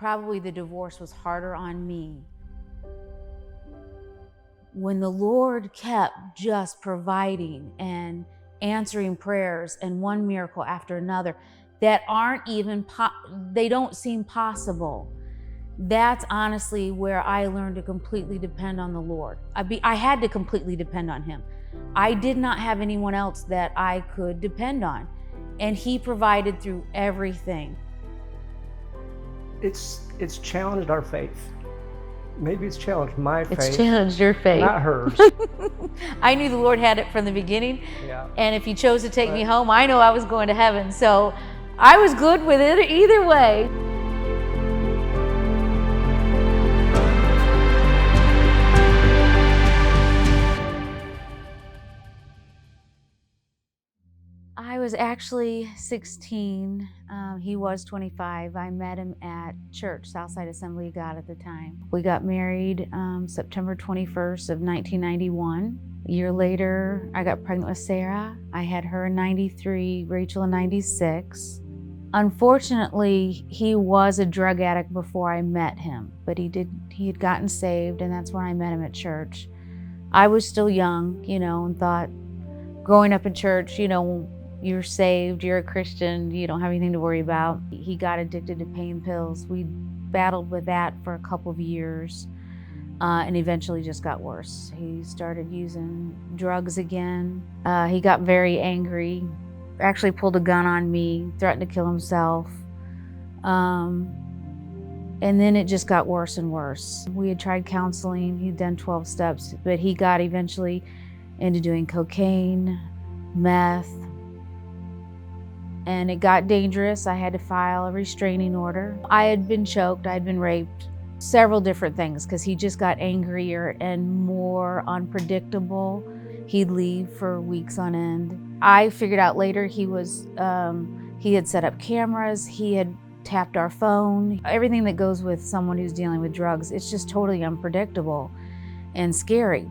Probably the divorce was harder on me. When the Lord kept just providing and answering prayers and one miracle after another that aren't even, they don't seem possible. That's honestly where I learned to completely depend on the Lord. I had to completely depend on Him. I did not have anyone else that I could depend on. And He provided through everything. It's challenged our faith. Maybe it's challenged my faith. It's challenged your faith. Not hers. I knew the Lord had it from the beginning. Yeah. And if He chose to take me home, I know I was going to heaven. So I was good with it either way. I was actually 16. He was 25. I met him at church, Southside Assembly of God at the time. We got married September 21st of 1991. A year later, I got pregnant with Sarah. I had her in 93, Rachel in 96. Unfortunately, he was a drug addict before I met him, but he had gotten saved, and that's when I met him at church. I was still young, and thought growing up in church, you're saved, you're a Christian, you don't have anything to worry about. He got addicted to pain pills. We battled with that for a couple of years and eventually just got worse. He started using drugs again. He got very angry, actually pulled a gun on me, threatened to kill himself. And then it just got worse and worse. We had tried counseling, he'd done 12 steps, but he got eventually into doing cocaine, meth, and it got dangerous. I had to file a restraining order. I had been choked, I had been raped, several different things, because he just got angrier and more unpredictable. He'd leave for weeks on end. I figured out later he had set up cameras, he had tapped our phone. Everything that goes with someone who's dealing with drugs, it's just totally unpredictable and scary.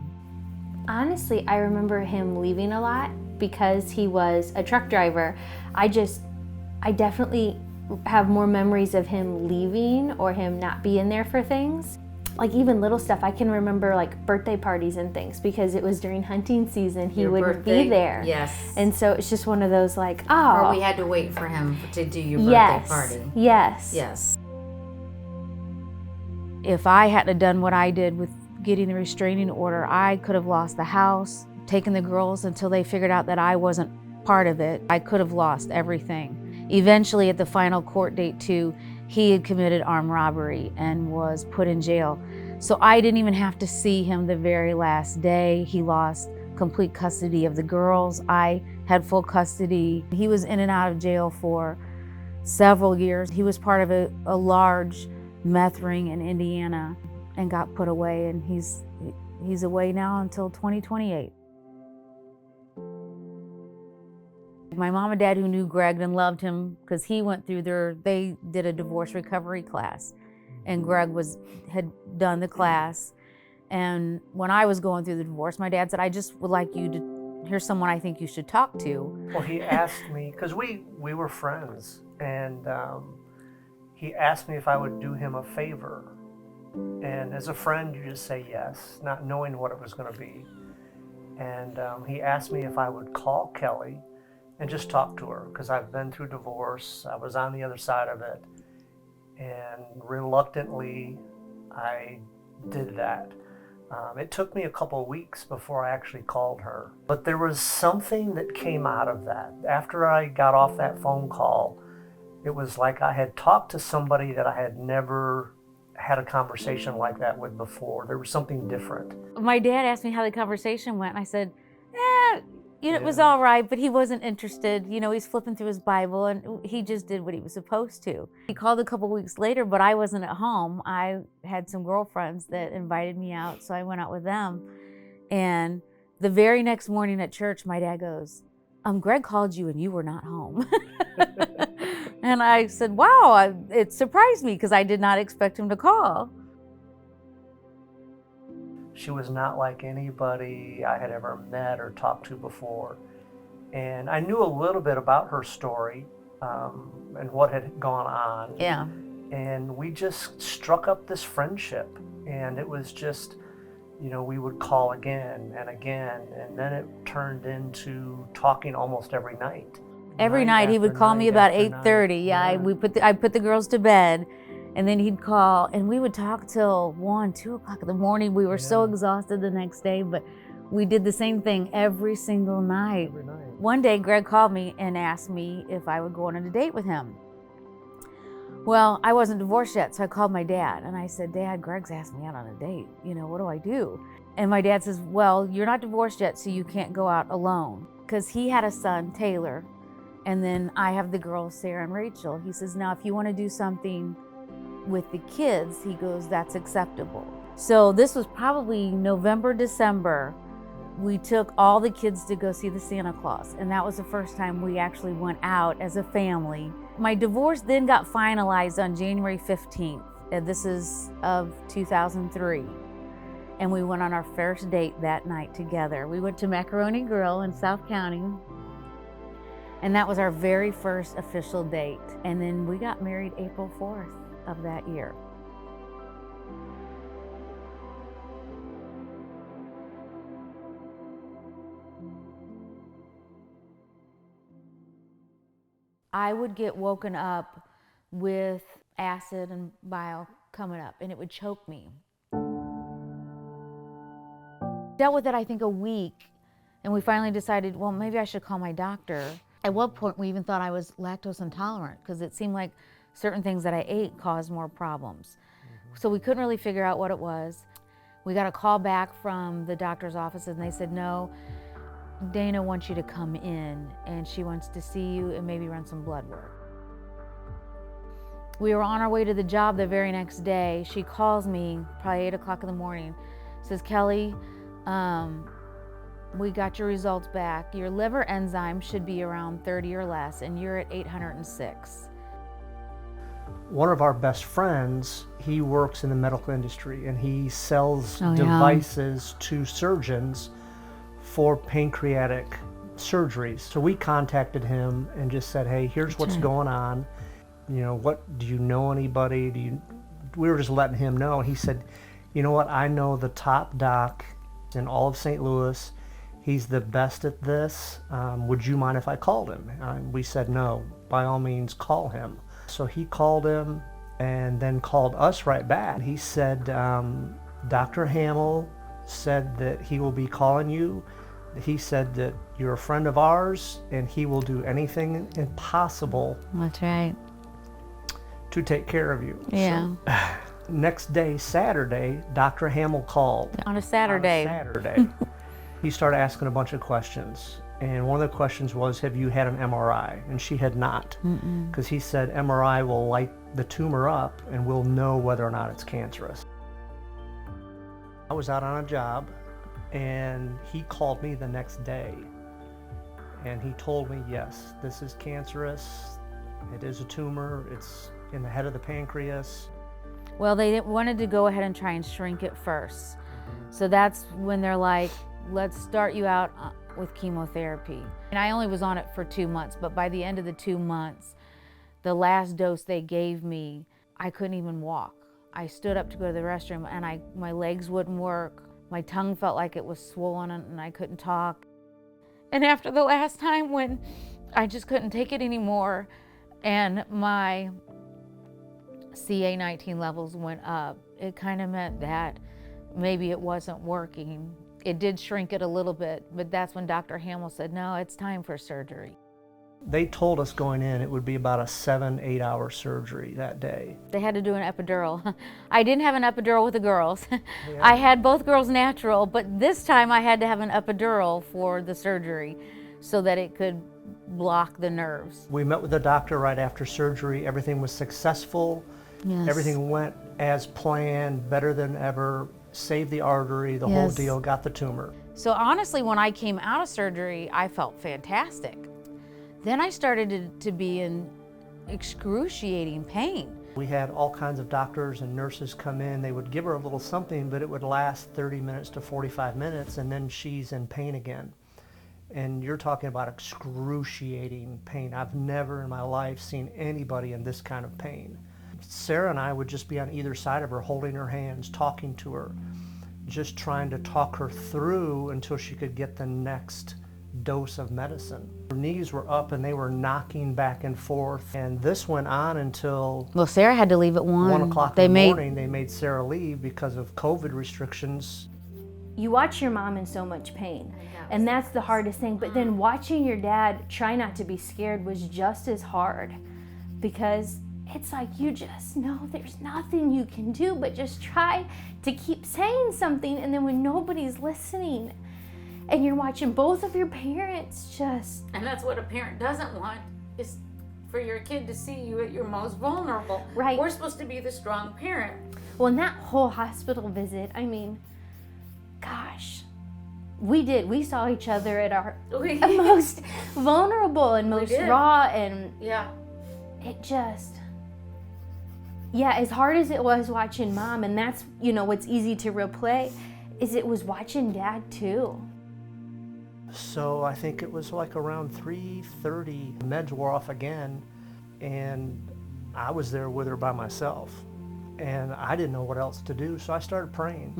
Honestly, I remember him leaving a lot because he was a truck driver. I definitely have more memories of him leaving or him not being there for things. Like even little stuff, I can remember like birthday parties and things because it was during hunting season. He wouldn't be there. Yes. And so it's just one of those like, oh. Or we had to wait for him to do your birthday party. Yes. Yes. If I hadn't done what I did with getting the restraining order, I could have lost the house, taken the girls until they figured out that I wasn't part of it. I could have lost everything. Eventually, at the final court date too, he had committed armed robbery and was put in jail. So I didn't even have to see him the very last day. He lost complete custody of the girls. I had full custody. He was in and out of jail for several years. He was part of a large meth ring in Indiana and got put away, and he's away now until 2028. My mom and dad, who knew Greg and loved him because he went through they did a divorce recovery class, and Greg had done the class. And when I was going through the divorce, my dad said, I just would like you to, here's someone I think you should talk to. Well, he asked me, because we were friends, and he asked me if I would do him a favor. And as a friend, you just say yes, not knowing what it was going to be. And he asked me if I would call Kelley and just talk to her, because I've been through divorce. I was on the other side of it. And reluctantly, I did that. It took me a couple of weeks before I actually called her. But there was something that came out of that. After I got off that phone call, it was like I had talked to somebody that I had never had a conversation like that with before. There was something different. My dad asked me how the conversation went. I said, it was all right, but he wasn't interested. He's flipping through his Bible, and he just did what he was supposed to. He called a couple weeks later, but I wasn't at home. I had some girlfriends that invited me out, so I went out with them. And the very next morning at church, my dad goes, Greg called you and you were not home. And I said, wow, it surprised me because I did not expect him to call. She was not like anybody I had ever met or talked to before. And I knew a little bit about her story and what had gone on. Yeah. And we just struck up this friendship. And it was just, we would call again and again. And then it turned into talking almost every night. Every night he would call me about 8:30. Yeah, I put the girls to bed, and then he'd call, and we would talk till 1, 2 o'clock in the morning. We were so exhausted the next day, but we did the same thing every single night. Every night. One day, Greg called me and asked me if I would go on a date with him. Well, I wasn't divorced yet, so I called my dad, and I said, Dad, Greg's asked me out on a date. What do I do? And my dad says, well, you're not divorced yet, so you can't go out alone. Because he had a son, Taylor, and then I have the girls, Sarah and Rachel. He says, now, if you want to do something with the kids, he goes, that's acceptable. So this was probably November, December. We took all the kids to go see the Santa Claus, and that was the first time we actually went out as a family. My divorce then got finalized on January 15th, and this is of 2003. And we went on our first date that night together. We went to Macaroni Grill in South County, and that was our very first official date. And then we got married April 4th of that year. I would get woken up with acid and bile coming up, and it would choke me. Dealt with it, I think, a week, and we finally decided, well, maybe I should call my doctor. At one point, we even thought I was lactose intolerant because it seemed like certain things that I ate caused more problems. So we couldn't really figure out what it was. We got a call back from the doctor's office, and they said, no, Dana wants you to come in, and she wants to see you and maybe run some blood work. We were on our way to the job the very next day. She calls me, probably 8 o'clock in the morning, says, Kelley, we got your results back. Your liver enzyme should be around 30 or less, and you're at 806. One of our best friends, he works in the medical industry, and he sells devices to surgeons for pancreatic surgeries. So we contacted him and just said, hey, here's what's going on. What, do you know anybody? We were just letting him know. He said, you know what, I know the top doc in all of St. Louis. He's the best at this. Would you mind if I called him? We said, no, by all means, call him. So he called him and then called us right back. He said, Dr. Hamill said that he will be calling you. He said that you're a friend of ours and he will do anything impossible. That's right. To take care of you. Yeah. So, next day, Saturday, Dr. Hamill called. On a Saturday. He started asking a bunch of questions. And one of the questions was, have you had an MRI? And she had not. Because he said MRI will light the tumor up and we'll know whether or not it's cancerous. I was out on a job and he called me the next day. And he told me, yes, this is cancerous. It is a tumor. It's in the head of the pancreas. Well, they wanted to go ahead and try and shrink it first. So that's when they're like, let's start you out with chemotherapy. And I only was on it for 2 months, but by the end of the 2 months, the last dose they gave me, I couldn't even walk. I stood up to go to the restroom and my legs wouldn't work. My tongue felt like it was swollen and I couldn't talk. And after the last time when I just couldn't take it anymore and my CA19 levels went up, it kind of meant that maybe it wasn't working. It did shrink it a little bit, but that's when Dr. Hamill said, no, it's time for surgery. They told us going in it would be about a 7-8 hour surgery that day. They had to do an epidural. I didn't have an epidural with the girls. I had both girls natural, but this time I had to have an epidural for the surgery so that it could block the nerves. We met with the doctor right after surgery. Everything was successful. Yes. Everything went as planned, better than ever. Saved the artery, the whole deal, got the tumor. So honestly, when I came out of surgery, I felt fantastic. Then I started to be in excruciating pain. We had all kinds of doctors and nurses come in. They would give her a little something, but it would last 30 minutes to 45 minutes, and then she's in pain again. And you're talking about excruciating pain. I've never in my life seen anybody in this kind of pain. Sarah and I would just be on either side of her, holding her hands, talking to her, just trying to talk her through until she could get the next dose of medicine. Her knees were up and they were knocking back and forth, and this went on until Well, Sarah had to leave at 1 o'clock in the morning. They made Sarah leave because of COVID restrictions. You watch your mom in so much pain, and that's the hardest thing. But then watching your dad try not to be scared was just as hard, because it's like you just know there's nothing you can do but just try to keep saying something. And then when nobody's listening and you're watching both of your parents just... And that's what a parent doesn't want, is for your kid to see you at your most vulnerable. Right. We're supposed to be the strong parent. Well, in that whole hospital visit, I mean, gosh, we saw each other at our most vulnerable and most raw, and yeah, it just, yeah, as hard as it was watching mom, and that's, you know, what's easy to replay, is it was watching dad too. So I think it was like around 3:30, meds wore off again, and I was there with her by myself, and I didn't know what else to do, so I started praying.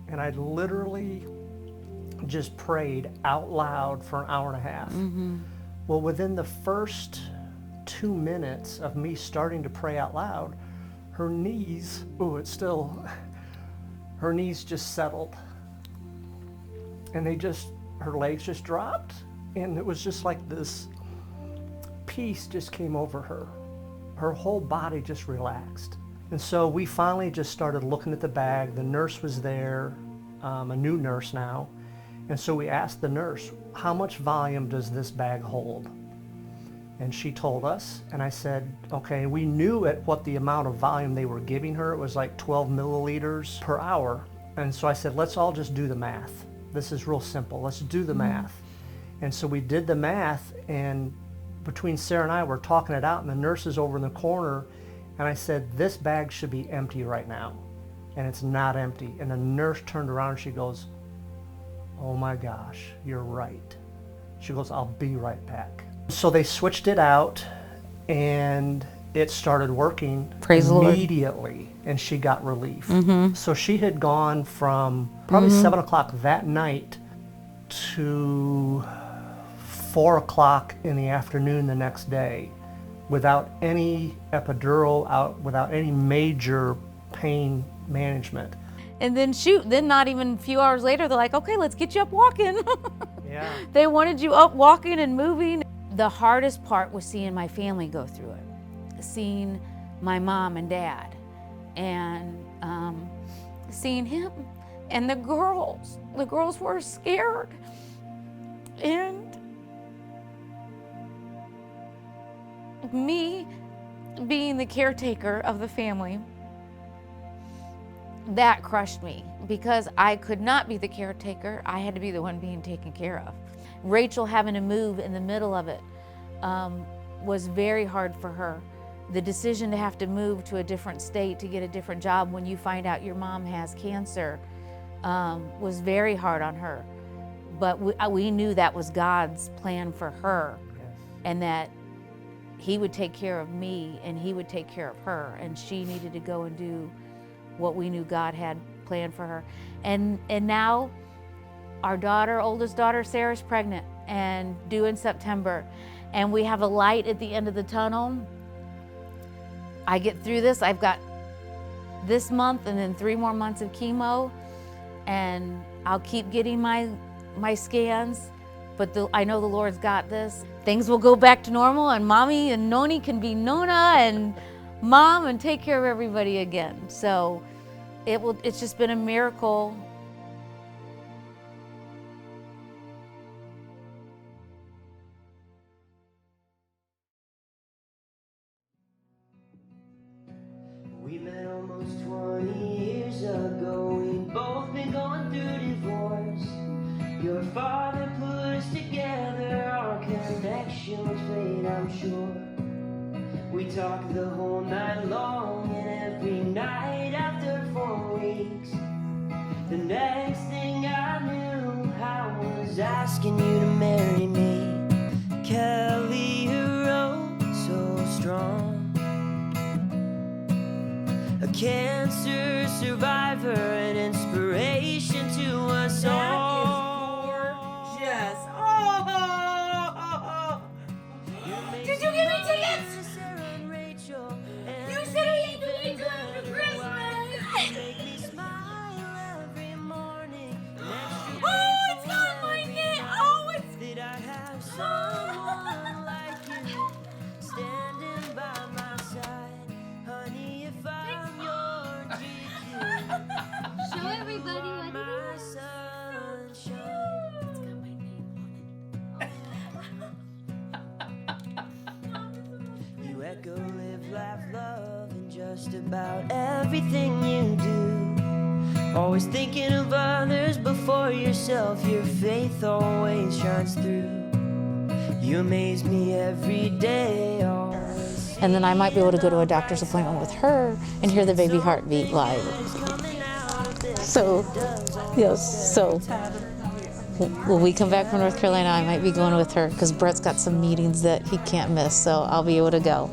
And I literally just prayed out loud for an hour and a half. Well, within the first 2 minutes of me starting to pray out loud, her knees, her knees just settled, and her legs just dropped, and it was just like this peace just came over her. Her whole body just relaxed. And so we finally just started looking at the bag. The nurse was there, a new nurse now. And so we asked the nurse, how much volume does this bag hold? And she told us, and I said, okay, we knew at what the amount of volume they were giving her. It was like 12 milliliters per hour. And so I said, let's all just do the math. This is real simple. Let's do the math. And so we did the math, and between Sarah and I, we're talking it out, and the nurse is over in the corner, and I said, this bag should be empty right now. And it's not empty. And the nurse turned around and she goes, oh my gosh, you're right. She goes, I'll be right back. So they switched it out, and it started working immediately, and she got relief. So she had gone from probably 7 o'clock that night to 4 o'clock in the afternoon the next day without any epidural, without any major pain management. And then then not even a few hours later, they're like, okay, let's get you up walking. Yeah. They wanted you up walking and moving. The hardest part was seeing my family go through it, seeing my mom and dad, and seeing him and the girls. The girls were scared. And me being the caretaker of the family, that crushed me because I could not be the caretaker. I had to be the one being taken care of. Rachel having to move in the middle of it was very hard for her. The decision to have to move to a different state to get a different job when you find out your mom has cancer was very hard on her. But we knew that was God's plan for her, and that He would take care of me and He would take care of her, and she needed to go and do what we knew God had planned for her. And now our oldest daughter, Sarah's pregnant and due in September, and we have a light at the end of the tunnel. I get through this. I've got this month and then 3 more months of chemo, and I'll keep getting my scans, but I know the Lord's got this. Things will go back to normal, and Mommy and Noni can be Nona and Mom and take care of everybody again. So it's just been a miracle. We met almost 20 years ago. We'd both been going through divorce. Your father put us together. Our connection was fate, I'm sure. We talked the whole night long, and every night after 4 weeks. The next thing I knew, I was asking you to marry me. Kelley, you wrote so strong. cancer survivor, an inspiration to us all. Yes. Oh! Did you give me tickets? You said we had to wait till after Christmas. Oh, it's on my neck. Oh, it's. Did I have someone like you standing by my side? Honey, if I'm your GQ, Show everybody what it my is. sunshine. It's got my name on it. You echo, live, laugh, love, and just about everything you do. Always thinking of others before yourself. Your faith always shines through. You amaze me every day. Always. And then I might be able to go to a doctor's appointment with her and hear the baby heartbeat live. So, yes, so when we come back from North Carolina, I might be going with her because Brett's got some meetings that he can't miss, so I'll be able to go.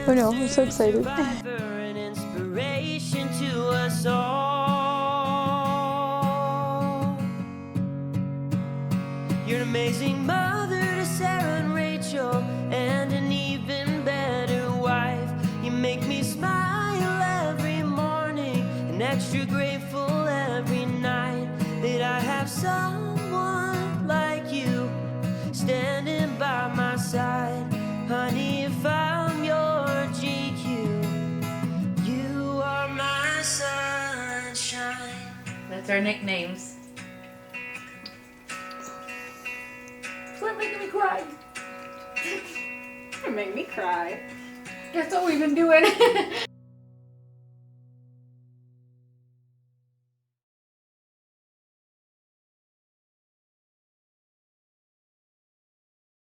I know, I'm so excited. An inspiration to us all. You're an amazing mother to Sarah and Rachel, and an even better wife. You make me smile every morning, and extra grateful every night that I have someone like you standing by my side. Honey, if I'm your GQ, you are my sunshine. That's our nicknames. Quit making me cry. You make me cry. That's what we've been doing.